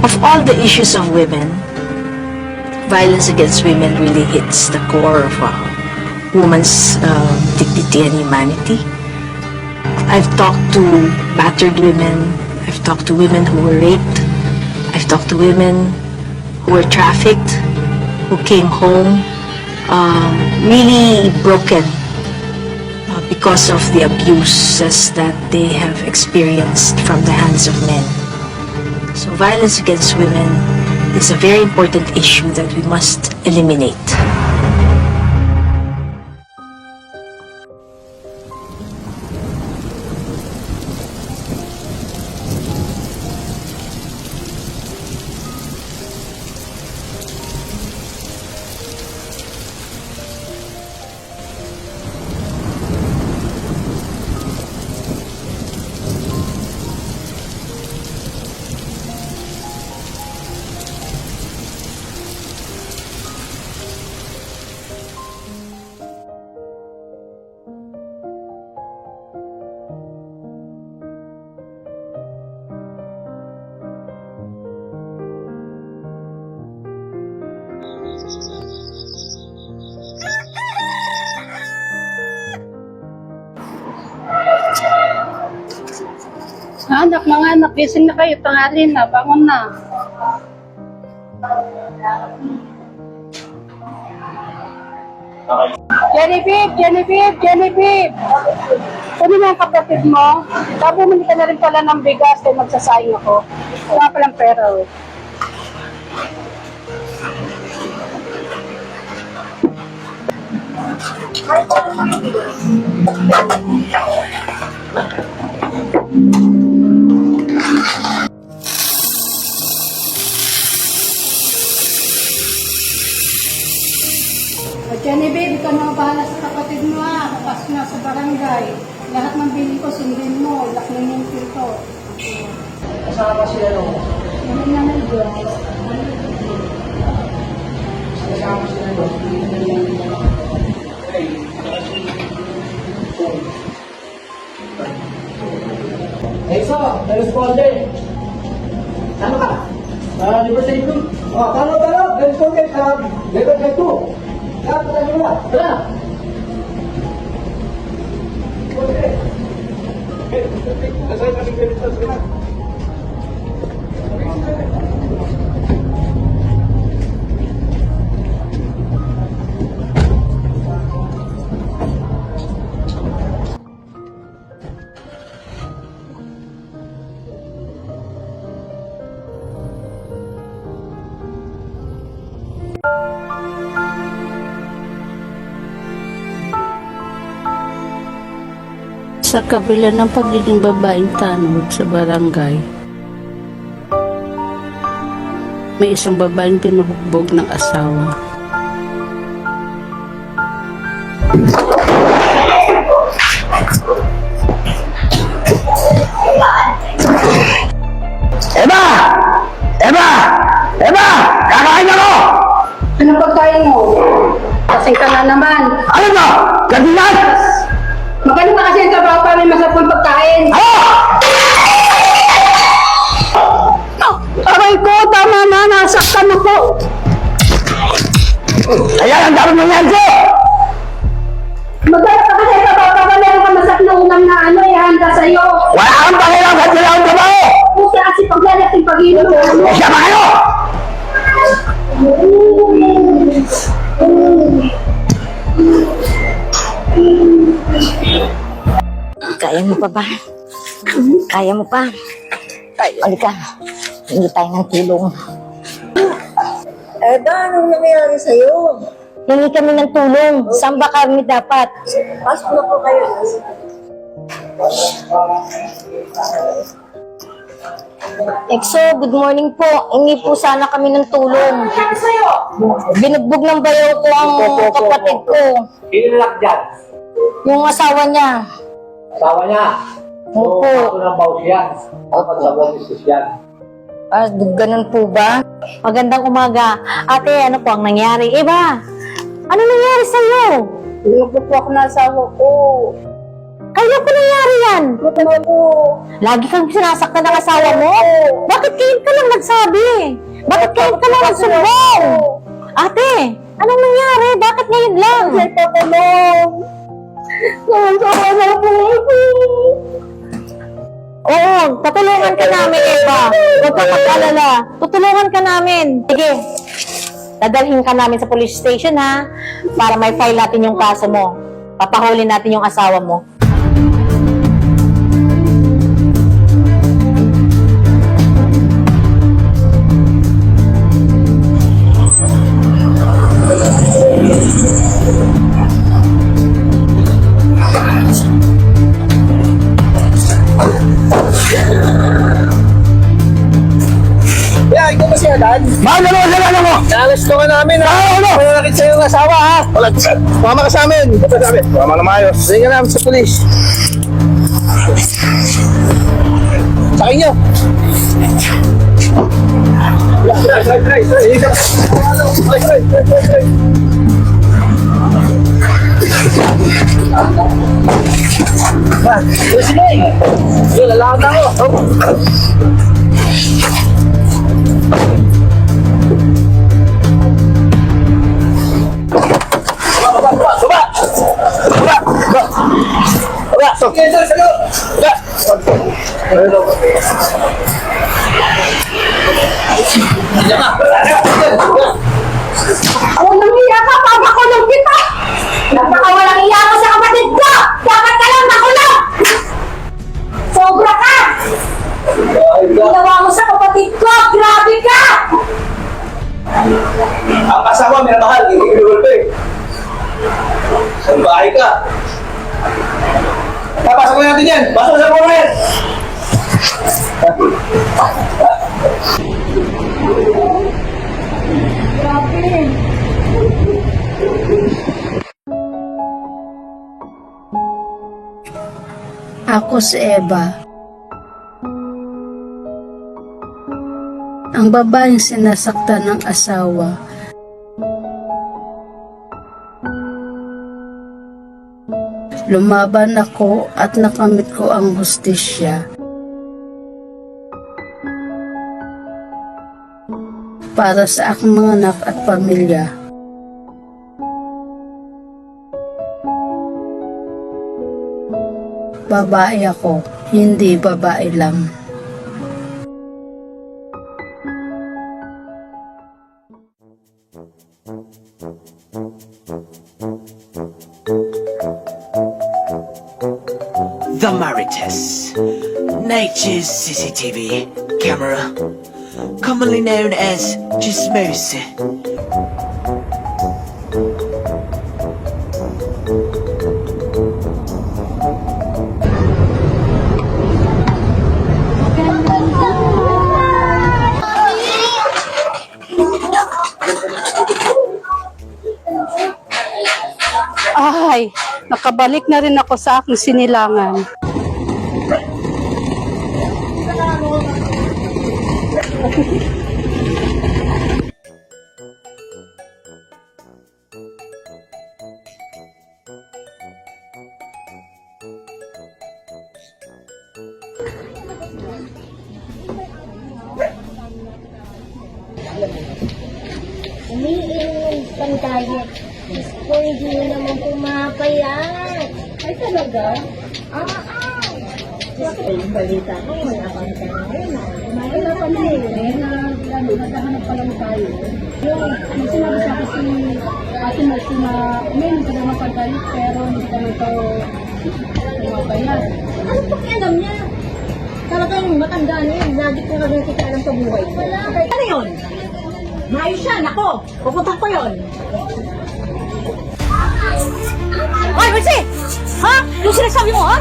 Of all the issues of women, violence against women really hits the core of woman's dignity and humanity. I've talked to battered women. I've talked to women who were raped. I've talked to women who were trafficked, who came home really broken because of the abuses that they have experienced from the hands of men. So violence against women is a very important issue that we must eliminate. Anak, mga anak, gising na kayo, tanghali na, bangon na. Genevieve! Kunin mo ang kapatid mo. Bumili ka na rin pala ng bigas kaya magsasayang ako. Wala palang pera, eh. Genevieve, ikaw na bahala sa kapatid mo, ha. Kapasok na sa barangay. Lahat ng bilhin ko, sundin mo. Ilak na yung pinto. Kasama sila no? Naman naman doon. Kasama sila no? Eso, responde. Ano ka? Liberty Group. Oh, talo. Responde. Level 2. Tara. Sa kabila ng pagiging babaeng tanod sa barangay, may isang babaeng pinubugbog ng asawa. Eva! Kakain ako! Ano pagkain mo? Kasing ka na naman. Ano ba? Ganyan! Magano ka kasi ka ba may masarapang pagkain? Aray ko, tama na, nasaktan ako. Ayan ang dami nangyari ko! Magano ka kasi ka ba meron ka masarap na ulam na ihanda sa'yo. Wala kang pakilang sa sila ang trabaho! Kasi kasi paglalat yung pag-inom mo. Siya ba kayo? Kaya mo pa ba? Kaya mo pa? Halika, hindi tayo ng tulong. Eda, anong nangyayari sa'yo? Hingi kami ng tulong. Saan ba kami dapat? Pasok na po kayo. Exo, good morning po. Hingi po sana kami ng tulong. Binugbog ng bayaw ko ang kapatid ko. Inilak dyan. Yung asawa niya. Asawa niya. Opo. Ako ng bawas yan. Ako sa business yan. Ganun po ba? Magandang umaga. Ate, ano po ang nangyari? Eva, ano nangyari sa'yo? Binugbog po ako ng asawa ko. Kailan po nangyari yan? Lagi kang sinasaktan ng asawa mo? Bakit ngayon ka lang nagsabi? Bakit ngayon ka lang nagsumbong? Ate, anong nangyari? Bakit ngayon lang? Oo, tutulungan ka namin, Eva. Huwag kang mag-alala. Tutulungan ka namin. Sige, dadalhin ka namin sa police station, ha? Para may file natin yung kaso mo. Papahuli natin yung asawa mo. Yeah, ikaw ba siya, Dan? Mahal na naman sa mo! Naalas ka namin, ha? Ano? Wala nakit sa'yo ng asawa, ha? Wala. Mama ka sa amin. Mama na maayos. Sige ka namin sa polis. Sakin nyo. Sige! Sige, lalakad ako. Walang iya ka, papakulong kita! Napakawalang iya ka sa kapatid ko! Dapat ka lang makulong! Sobra ka! Ginawa mo sa kapatid ko! Grabe ka! Ang asawa, minamahal, hindi kinulpe. Sa bahay ka. Papasok na natin yan. Pasok sa mga yan. Ako si Eva. Ang babaeng sinasaktan ng asawa. Lumaban ako at nakamit ko ang hustisya. Para sa aking mga anak at pamilya. Babae ako, hindi babae lang. The Marites, nature's CCTV camera, commonly known as Chismos. Ay, nakabalik na rin ako sa aking sinilangan. Umiinom tayo. Diyos ko, hindi mo naman pumapayat. Ay, talaga? Diyos ko, yung balita ko, wala kang tayo. Wala pa na naghahanap pa lang tayo. Yung sinabi sa akin si Ate Marcy na uminom ka naman paggalit pero hindi ka nito pumabayad. Ano pakialam niya? Talagang matanda na yun. Lagi ko na rin kita alam sa buhay ko. Ano yun? Maayos siya, nako. Pupunta ko yun. Ay, Marcy! Ha? Yung sinasabi mo, ha?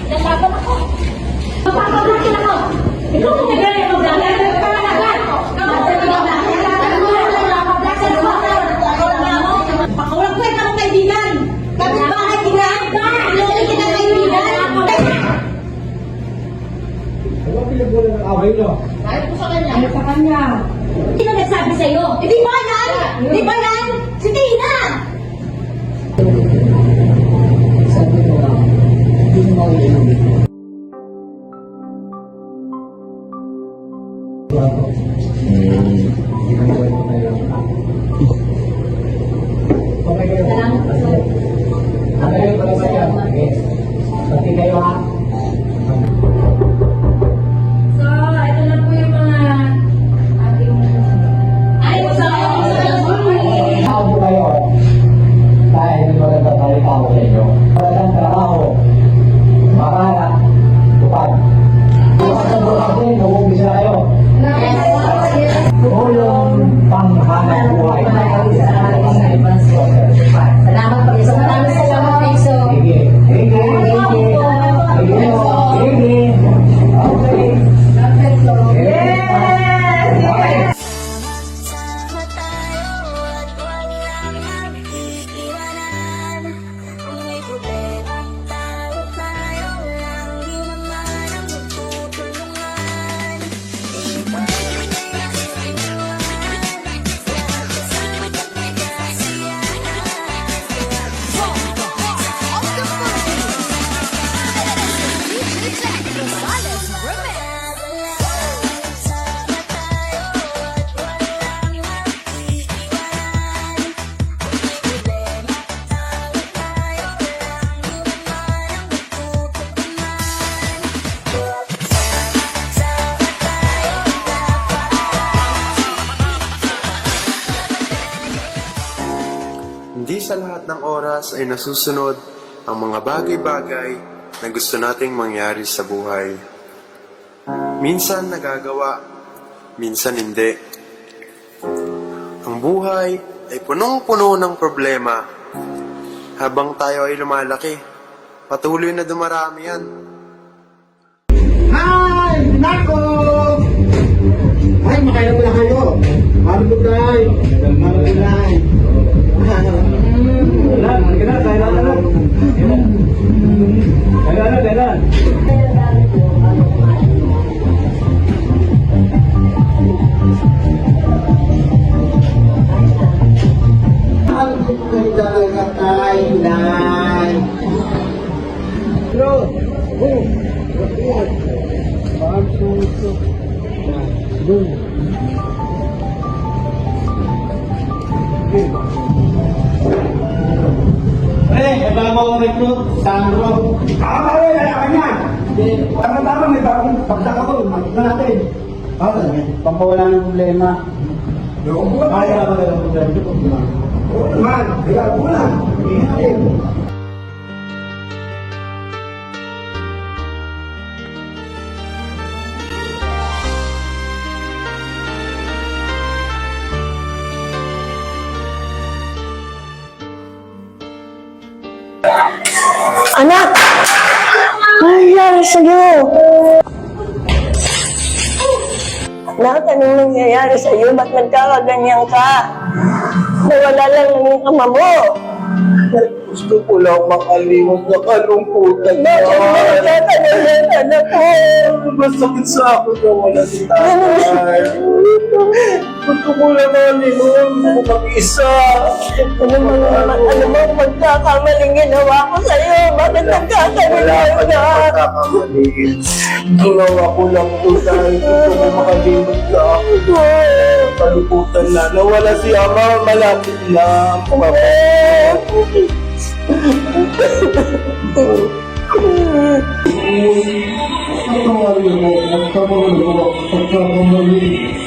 Lalaban ako! Papapagod ka na mo! Ano sa kanya? Sino nagsabi sa'yo? Hindi ba yan? Hindi ba yan? Si Tina! Sabi ko lang, hindi mo maulit. So, ito na po yung mga ating... Ay, Ako kayo. Dahil maganda tayo tao sa inyo. Walang trabaho. Makala. Tupad. Sa buhay, nag-umpisa kayo. Tulong panghanap buhay. Salamat po. Maraming salamat, Peso. Sige. Sige. Sige. Sige. Okay. Yes! Sama tayo at walang mag-iiwanan. Kung may problema tayo lang, di naman ang magtutulungan. Di pwede kasama may Hindi sa lahat ng oras ay nasusunod ang mga bagay-bagay na gusto nating mangyari sa buhay. Minsan nagagawa, minsan hindi. Ang buhay ay punong-puno ng problema. Habang tayo ay lumalaki, patuloy na dumarami yan. Hi! Nako! Ay, makain mo na kayo. Marunong tayo. Marunong tayo. Kailan. Bagong recruit, Sandro. Lalaki niya. Tama-tama, may bagong pagsak ako. Makita natin. Pampawala ng problema. Kaya ako na ng problema. Oo naman, kaya ako lang. Hindi natin. Anak! Ano nangyari sa'yo? Anak, anong nangyayari sa'yo? Ba't nagkakaganyan ka? Nawala lang yung ama mo. Gusto ko lang makalimot na kalungkutan Bakit mo nagkakaganyan, anak ko? Masakit sa ako na wala si tatay. Gusto ko lang makalimot. Mag-isa. Ano mo magkakamaling ginawa ko sa'yo? Bakit nagkakaganyan ka? Pagkakamaliin. Ginawa ko lang ito dahil gusto ko makalimot na ako. Kalungkutan na. Nawala si ama. Malapit na. Pagkakamali mo. Pagkakamali.